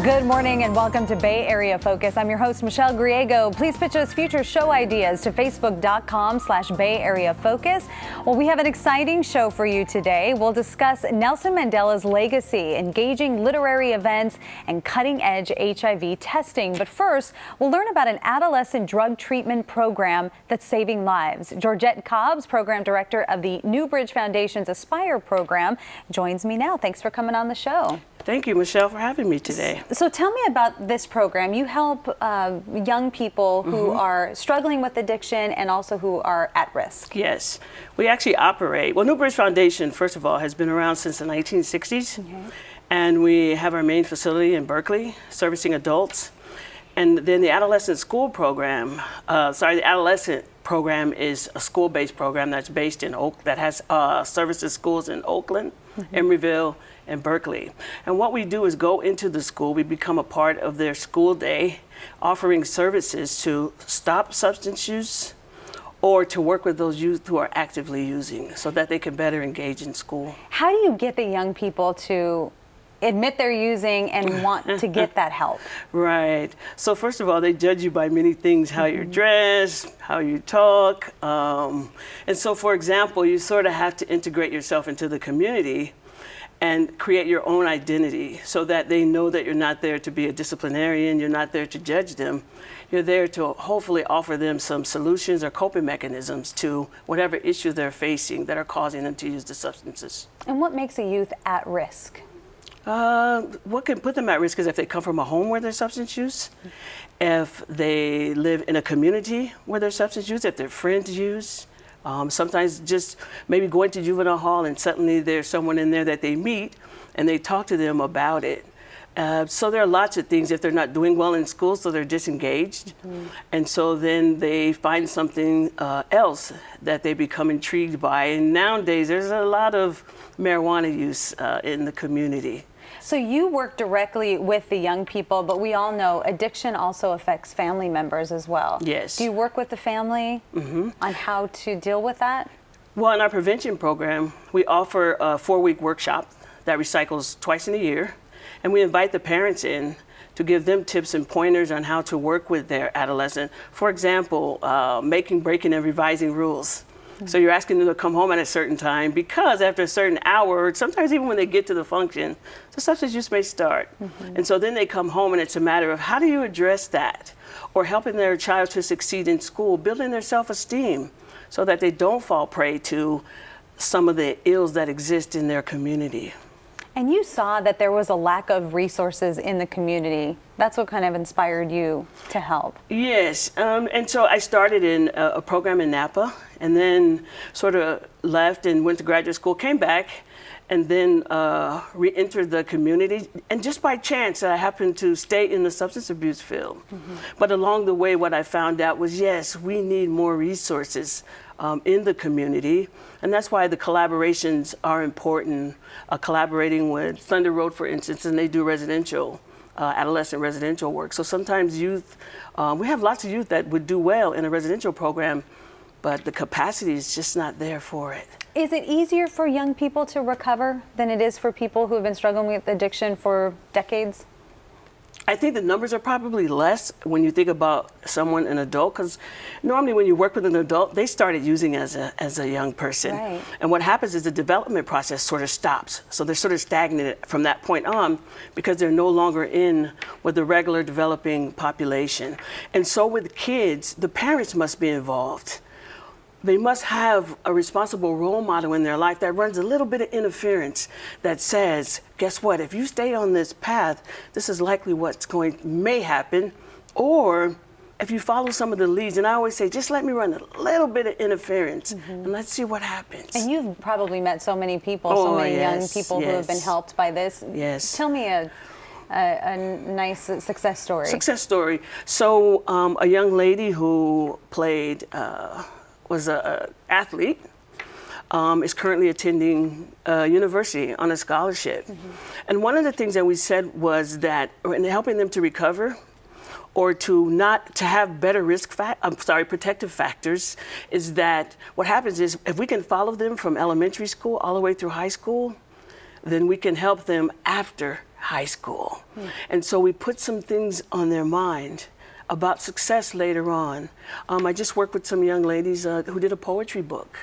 Good morning and welcome to Bay Area Focus. I'm your host, Michelle Griego. Please pitch us future show ideas to facebook.com/Bay Area Focus. Well, we have an exciting show for you today. We'll discuss Nelson Mandela's legacy, engaging literary events, and cutting-edge HIV testing. But first, we'll learn about an adolescent drug treatment program that's saving lives. Georgette Cobbs, program director of the Newbridge Foundation's Aspire program, joins me now. Thanks for coming on the show. Thank you, Michelle, for having me today. So tell me about this program. You help young people who are struggling with addiction and also who are at risk. Yes, we actually operate. Well, Newbridge Foundation, first of all, has been around since the 1960s. And we have our main facility in Berkeley, servicing adults. And then the adolescent school program, the adolescent program is a school-based program that's based in that has services schools in Oakland, Emeryville, and Berkeley. And what we do is go into the school, we become a part of their school day, offering services to stop substance use or to work with those youth who are actively using so that they can better engage in school. How do you get the young people to admit they're using and want to get that help? Right. So first of all, they judge you by many things, how you're dressed, how you talk. And so, for example, you sort of have to integrate yourself into the community and create your own identity so that they know that you're not there to be a disciplinarian, you're not there to judge them. You're there to hopefully offer them some solutions or coping mechanisms to whatever issue they're facing that are causing them to use the substances. And what makes a youth at risk? What can put them at risk is if they come from a home where there's substance use, if they live in a community where there's substance use, if their friends use. Sometimes just maybe going to juvenile hall and suddenly there's someone in there that they meet and they talk to them about it. So there are lots of things. If they're not doing well in school, so they're disengaged. And so then they find something else that they become intrigued by. And nowadays there's a lot of marijuana use in the community. So you work directly with the young people, but we all know addiction also affects family members as well. Yes. Do you work with the family on how to deal with that? Well, in our prevention program, we offer a 4-week workshop that recycles twice in a year. And we invite the parents in to give them tips and pointers on how to work with their adolescent. For example, making, breaking, and revising rules. So you're asking them to come home at a certain time because after a certain hour, sometimes even when they get to the function, the substance use may start. And so then they come home and it's a matter of how do you address that? Or helping their child to succeed in school, building their self-esteem so that they don't fall prey to some of the ills that exist in their community. And you saw that there was a lack of resources in the community. That's what kind of inspired you to help. Yes, and so I started in a program in Napa and then sort of left and went to graduate school, came back, and then re-entered the community. And just by chance, I happened to stay in the substance abuse field. But along the way, what I found out was, yes, we need more resources in the community. And that's why the collaborations are important. Collaborating with Thunder Road, for instance, and they do residential, adolescent residential work. So sometimes youth, we have lots of youth that would do well in a residential program, but the capacity is just not there for it. Is it easier for young people to recover than it is for people who have been struggling with addiction for decades? I think the numbers are probably less when you think about someone, an adult, because normally when you work with an adult, they started using as a young person. Right. And what happens is the development process sort of stops. So they're sort of stagnant from that point on because they're no longer in with the regular developing population. And so with kids, the parents must be involved. They must have a responsible role model in their life that runs a little bit of interference that says, guess what, if you stay on this path, this is likely may happen. Or if you follow some of the leads, and I always say, just let me run a little bit of interference and let's see what happens. And you've probably met so many people, so many young people who have been helped by this. Yes. Tell me a nice success story. Success story. So a young lady who played, was an athlete, is currently attending university on a scholarship. And one of the things that we said was that in helping them to recover or to have better protective factors is that what happens is if we can follow them from elementary school all the way through high school, then we can help them after high school. And so we put some things on their mind about success later on. I just worked with some young ladies who did a poetry book.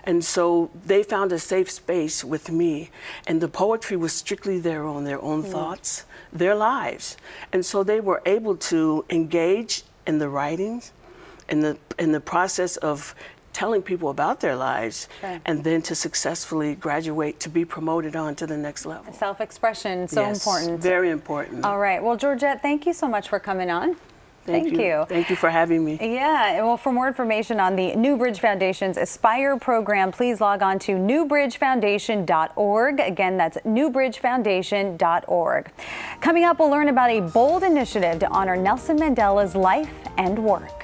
And so they found a safe space with me, and the poetry was strictly their own thoughts, their lives. And so they were able to engage in the writings, in the process of telling people about their lives, and then to successfully graduate to be promoted on to the next level. Self-expression, so important. Very important. All right. Well, Georgette, thank you so much for coming on. Thank you. Thank you for having me. Yeah, well, for more information on the Newbridge Foundation's Aspire program, please log on to newbridgefoundation.org. Again, that's newbridgefoundation.org. Coming up, we'll learn about a bold initiative to honor Nelson Mandela's life and work.